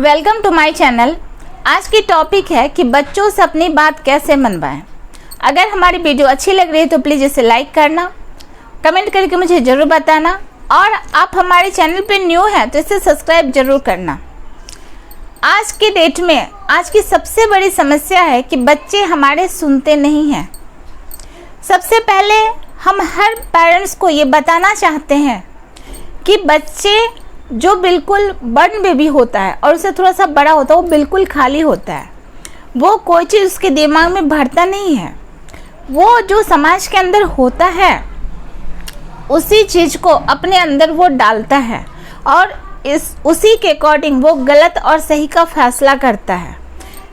Welcome to my channel. आज की topic है कि बच्चों से अपनी बात कैसे मनवाएं। अगर हमारी वीडियो अच्छी लग रही है तो प्लीज़ इसे लाइक करना, कमेंट करके मुझे ज़रूर बताना, और आप हमारे चैनल पे न्यू हैं तो इसे सब्सक्राइब ज़रूर करना। आज की डेट में आज की सबसे बड़ी समस्या है कि बच्चे हमारे सुनते नहीं हैं। सबसे पहले हम हर पेरेंट्स को ये बताना चाहते हैं कि बच्चे जो बिल्कुल बर्न बेबी होता है और उससे थोड़ा सा बड़ा होता है वो बिल्कुल खाली होता है। वो कोई चीज़ उसके दिमाग में भरता नहीं है। वो जो समाज के अंदर होता है उसी चीज़ को अपने अंदर वो डालता है और उसी के अकॉर्डिंग वो गलत और सही का फैसला करता है।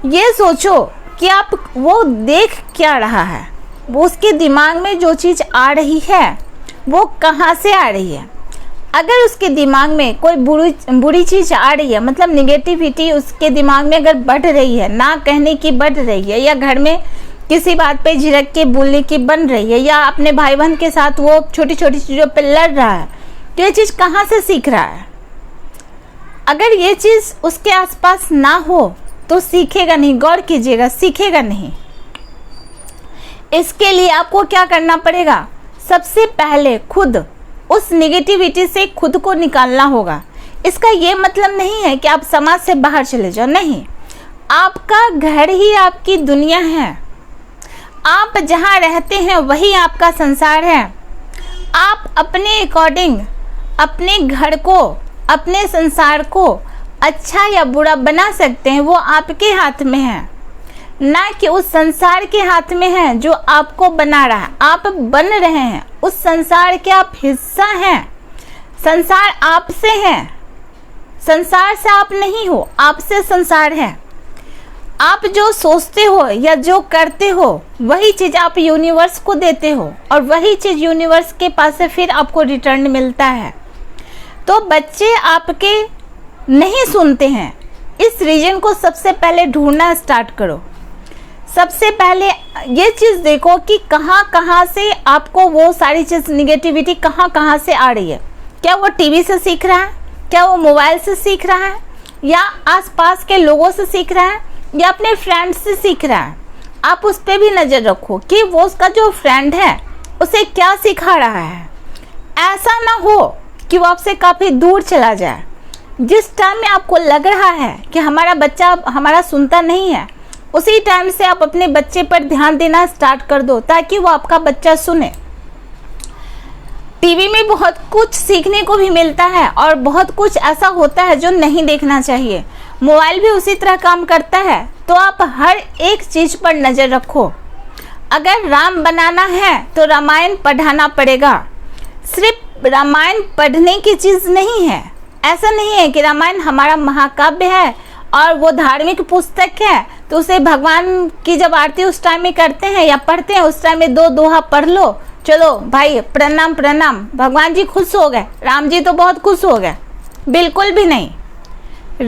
ये सोचो कि आप वो देख क्या रहा है, वो उसके दिमाग में जो चीज़ आ रही है वो कहाँ से आ रही है। अगर उसके दिमाग में कोई बुरी चीज़ आ रही है, मतलब निगेटिविटी उसके दिमाग में अगर बढ़ रही है, ना कहने की बढ़ रही है, या घर में किसी बात पे झिड़क के बोलने की बन रही है, या अपने भाई बहन के साथ वो छोटी छोटी चीज़ों पे लड़ रहा है, तो ये चीज़ कहाँ से सीख रहा है। अगर ये चीज़ उसके आसपास ना हो तो सीखेगा नहीं। गौर कीजिएगा, सीखेगा नहीं। इसके लिए आपको क्या करना पड़ेगा, सबसे पहले खुद उस निगेटिविटी से खुद को निकालना होगा। इसका ये मतलब नहीं है कि आप समाज से बाहर चले जाओ, नहीं। आपका घर ही आपकी दुनिया है। आप जहाँ रहते हैं वही आपका संसार है। आप अपने अकॉर्डिंग अपने घर को, अपने संसार को अच्छा या बुरा बना सकते हैं, वो आपके हाथ में है, ना कि उस संसार के हाथ में है जो आपको बना रहा है। आप बन रहे हैं, उस संसार के आप हिस्सा हैं। संसार आपसे है, संसार से आप नहीं हो, आपसे संसार है। आप जो सोचते हो या जो करते हो वही चीज़ आप यूनिवर्स को देते हो और वही चीज़ यूनिवर्स के पास से फिर आपको रिटर्न मिलता है। तो बच्चे आपके नहीं सुनते हैं, इस रीजन को सबसे पहले ढूंढना स्टार्ट करो। सबसे पहले ये चीज़ देखो कि कहाँ से आपको वो सारी चीज़ निगेटिविटी कहाँ से आ रही है। क्या वो टीवी से सीख रहा है, क्या वो मोबाइल से सीख रहा है, या आसपास के लोगों से सीख रहा है, या अपने फ्रेंड्स से सीख रहा है। आप उस पर भी नज़र रखो कि वो उसका जो फ्रेंड है उसे क्या सिखा रहा है। ऐसा ना हो कि वो आपसे काफ़ी दूर चला जाए। जिस टाइम में आपको लग रहा है कि हमारा बच्चा हमारा सुनता नहीं है, उसी टाइम से आप अपने बच्चे पर ध्यान देना स्टार्ट कर दो ताकि वो आपका बच्चा सुने। टीवी में बहुत कुछ सीखने को भी मिलता है और बहुत कुछ ऐसा होता है जो नहीं देखना चाहिए। मोबाइल भी उसी तरह काम करता है। तो आप हर एक चीज़ पर नज़र रखो। अगर राम बनाना है तो रामायण पढ़ाना पड़ेगा। सिर्फ रामायण पढ़ने की चीज़ नहीं है। ऐसा नहीं है कि रामायण हमारा महाकाव्य है और वो धार्मिक पुस्तक है तो उसे भगवान की जब आरती उस टाइम में करते हैं या पढ़ते हैं उस टाइम में दो दोहा पढ़ लो, चलो भाई प्रणाम प्रणाम, भगवान जी खुश हो गए, राम जी तो बहुत खुश हो गए। बिल्कुल भी नहीं।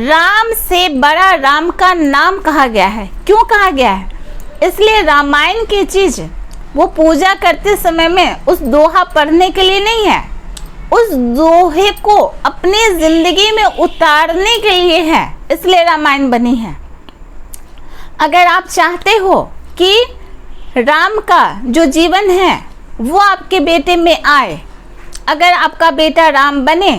राम से बड़ा राम का नाम कहा गया है। क्यों कहा गया है? इसलिए रामायण की चीज़ वो पूजा करते समय में उस दोहा पढ़ने के लिए नहीं है, उस दोहे को अपनी जिंदगी में उतारने के लिए है। इसलिए रामायण बनी है। अगर आप चाहते हो कि राम का जो जीवन है वो आपके बेटे में आए, अगर आपका बेटा राम बने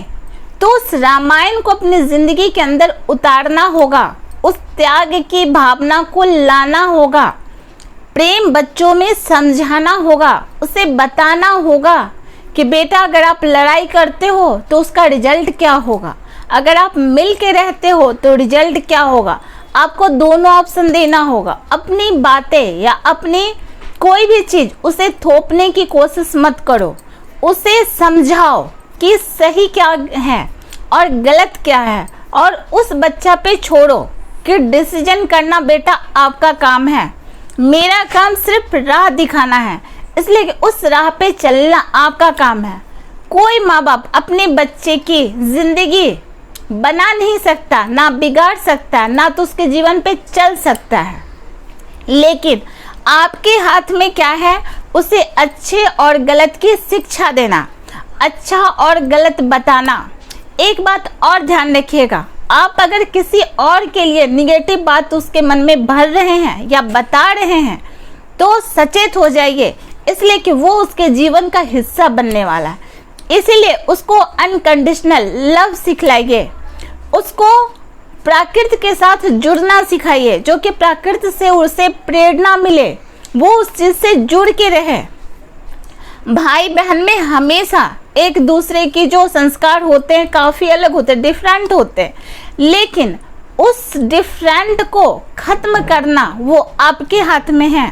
तो उस रामायण को अपनी ज़िंदगी के अंदर उतारना होगा, उस त्याग की भावना को लाना होगा, प्रेम बच्चों में समझाना होगा, उसे बताना होगा कि बेटा अगर आप लड़ाई करते हो तो उसका रिजल्ट क्या होगा, अगर आप मिल के रहते हो तो रिजल्ट क्या होगा। आपको दोनों ऑप्शन देना होगा। अपनी बातें या अपनी कोई भी चीज़ उसे थोपने की कोशिश मत करो। उसे समझाओ कि सही क्या है और गलत क्या है, और उस बच्चा पे छोड़ो कि डिसीजन करना बेटा आपका काम है। मेरा काम सिर्फ राह दिखाना है, इसलिए कि उस राह पे चलना आपका काम है। कोई माँ बाप अपने बच्चे की ज़िंदगी बना नहीं सकता, ना बिगाड़ सकता, ना तो उसके जीवन पे चल सकता है। लेकिन आपके हाथ में क्या है, उसे अच्छे और गलत की शिक्षा देना, अच्छा और गलत बताना। एक बात और ध्यान रखिएगा, आप अगर किसी और के लिए निगेटिव बात उसके मन में भर रहे हैं या बता रहे हैं तो सचेत हो जाइए, इसलिए कि वो उसके जीवन का हिस्सा बनने वाला है। इसीलिए उसको अनकंडीशनल लव सिखलाइए, उसको प्रकृति के साथ जुड़ना सिखाइए, जो कि प्रकृति से उसे प्रेरणा मिले, वो उस चीज से जुड़ के रहे। भाई बहन में हमेशा एक दूसरे की जो संस्कार होते हैं काफी अलग होते हैं, डिफरेंट होते हैं, लेकिन उस डिफरेंट को खत्म करना वो आपके हाथ में है।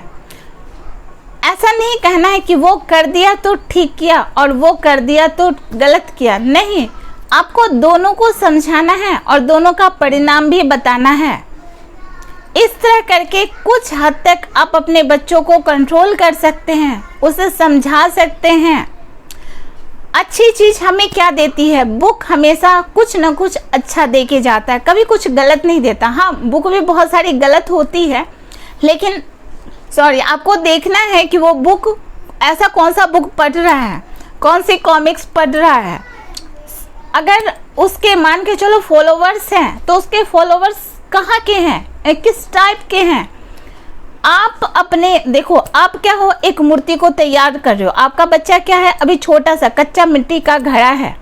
ऐसा नहीं कहना है कि वो कर दिया तो ठीक किया और वो कर दिया तो गलत किया, नहीं, आपको दोनों को समझाना है और दोनों का परिणाम भी बताना है। इस तरह करके कुछ हद तक आप अपने बच्चों को कंट्रोल कर सकते हैं, उसे समझा सकते हैं। अच्छी चीज हमें क्या देती है? बुक हमेशा कुछ न कुछ अच्छा दे के जाता है, कभी कुछ गलत नहीं देता। हाँ, बुक भी बहुत सारी गलत होती है, लेकिन आपको देखना है कि वो बुक ऐसा कौन सा बुक पढ़ रहा है, कौन सी कॉमिक्स पढ़ रहा है। अगर उसके मान के चलो फॉलोवर्स हैं तो उसके फॉलोवर्स कहाँ के हैं, किस टाइप के हैं। आप अपने देखो, आप क्या हो, एक मूर्ति को तैयार कर रहे हो, आपका बच्चा क्या है, अभी छोटा सा कच्चा मिट्टी का घड़ा है,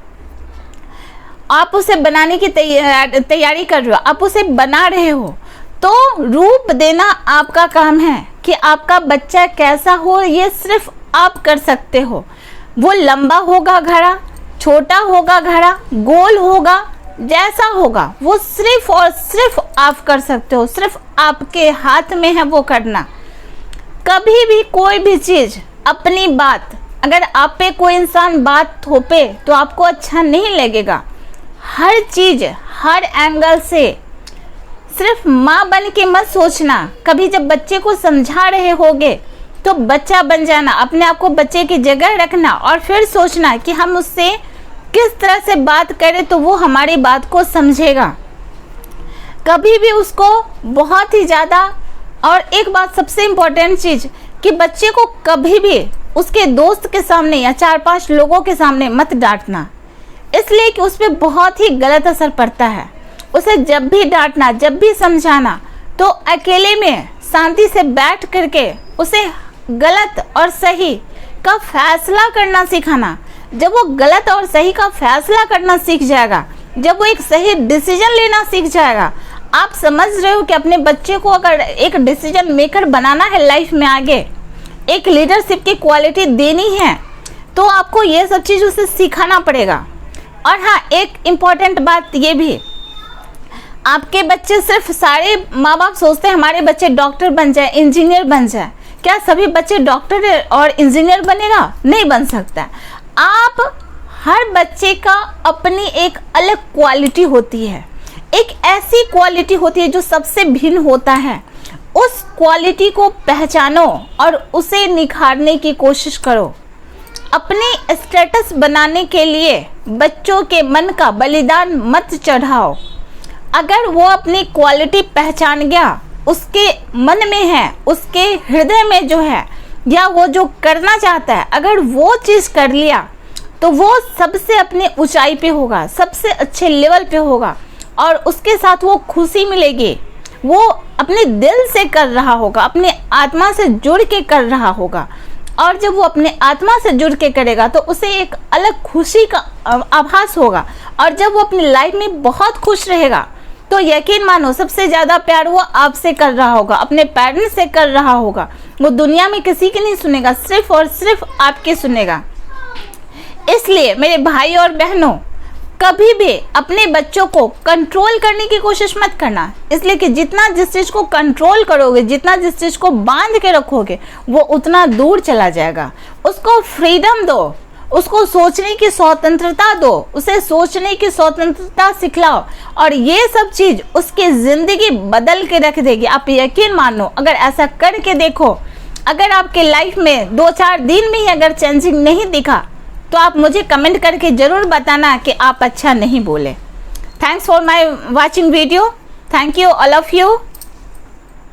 आप उसे बनाने की तैयारी कर रहे हो, आप उसे बना रहे हो, तो रूप देना आपका काम है कि आपका बच्चा कैसा हो, ये सिर्फ आप कर सकते हो। वो लंबा होगा घड़ा, छोटा होगा घड़ा, गोल होगा, जैसा होगा वो सिर्फ और सिर्फ आप कर सकते हो, सिर्फ आपके हाथ में है वो करना। कभी भी कोई भी चीज, अपनी बात, अगर आप पे कोई इंसान बात थोपे तो आपको अच्छा नहीं लगेगा। हर चीज हर एंगल से सिर्फ माँ बन के मत सोचना, कभी जब बच्चे को समझा रहे होगे तो बच्चा बन जाना, अपने आप को बच्चे की जगह रखना और फिर सोचना कि हम उससे किस तरह से बात करें तो वो हमारी बात को समझेगा। कभी भी उसको बहुत ही ज़्यादा, और एक बात सबसे इम्पोर्टेंट चीज़ कि बच्चे को कभी भी उसके दोस्त के सामने या 4-5 लोगों के सामने मत डांटना, इसलिए कि उस पर बहुत ही गलत असर पड़ता है। उसे जब भी डांटना, जब भी समझाना, तो अकेले में शांति से बैठ करके उसे गलत और सही का फैसला करना सिखाना। जब वो गलत और सही का फैसला करना सीख जाएगा, जब वो एक सही डिसीजन लेना सीख जाएगा, आप समझ रहे हो कि अपने बच्चे को अगर एक डिसीजन मेकर बनाना है लाइफ में, आगे एक लीडरशिप की क्वालिटी देनी है, तो आपको ये सब चीज़ उसे सिखाना पड़ेगा। और हाँ, एक इम्पॉर्टेंट बात ये भी, आपके बच्चे सिर्फ, सारे माँ बाप सोचते हैं हमारे बच्चे डॉक्टर बन जाए, इंजीनियर बन जाए। क्या सभी बच्चे डॉक्टर और इंजीनियर बनेगा? नहीं बन सकता। आप, हर बच्चे का अपनी एक अलग क्वालिटी होती है, एक ऐसी क्वालिटी होती है जो सबसे भिन्न होता है। उस क्वालिटी को पहचानो और उसे निखारने की कोशिश करो। अपने स्टेटस बनाने के लिए बच्चों के मन का बलिदान मत चढ़ाओ। अगर वो अपनी क्वालिटी पहचान गया, उसके मन में है, उसके हृदय में जो है, या वो जो करना चाहता है, अगर वो चीज़ कर लिया तो वो सबसे अपने ऊंचाई पे होगा, सबसे अच्छे लेवल पे होगा और उसके साथ वो खुशी मिलेगी। वो अपने दिल से कर रहा होगा, अपने आत्मा से जुड़ के कर रहा होगा, और जब वो अपने आत्मा से जुड़ के करेगा तो उसे एक अलग खुशी का आभास होगा। और जब वो अपनी लाइफ में बहुत खुश रहेगा तो यकीन मानो सबसे ज़्यादा प्यार वो आपसे कर रहा होगा, अपने पेरेंट्स से कर रहा होगा। वो दुनिया में किसी की नहीं सुनेगा, सिर्फ और सिर्फ आपके सुनेगा। इसलिए मेरे भाई और बहनों, कभी भी अपने बच्चों को कंट्रोल करने की कोशिश मत करना, इसलिए कि जितना जिस चीज़ को कंट्रोल करोगे, जितना जिस चीज़ को बांध के रखोगे, वो उतना दूर चला जाएगा। उसको फ्रीडम दो, उसको सोचने की स्वतंत्रता दो, उसे सोचने की स्वतंत्रता सिखलाओ, और ये सब चीज़ उसकी ज़िंदगी बदल के रख देगी। आप यकीन मानो, अगर ऐसा करके देखो, अगर आपके लाइफ में 2-4 दिन में ही अगर चेंजिंग नहीं दिखा तो आप मुझे कमेंट करके ज़रूर बताना कि आप अच्छा नहीं बोले। Thanks for my watching video. Thank you all of you.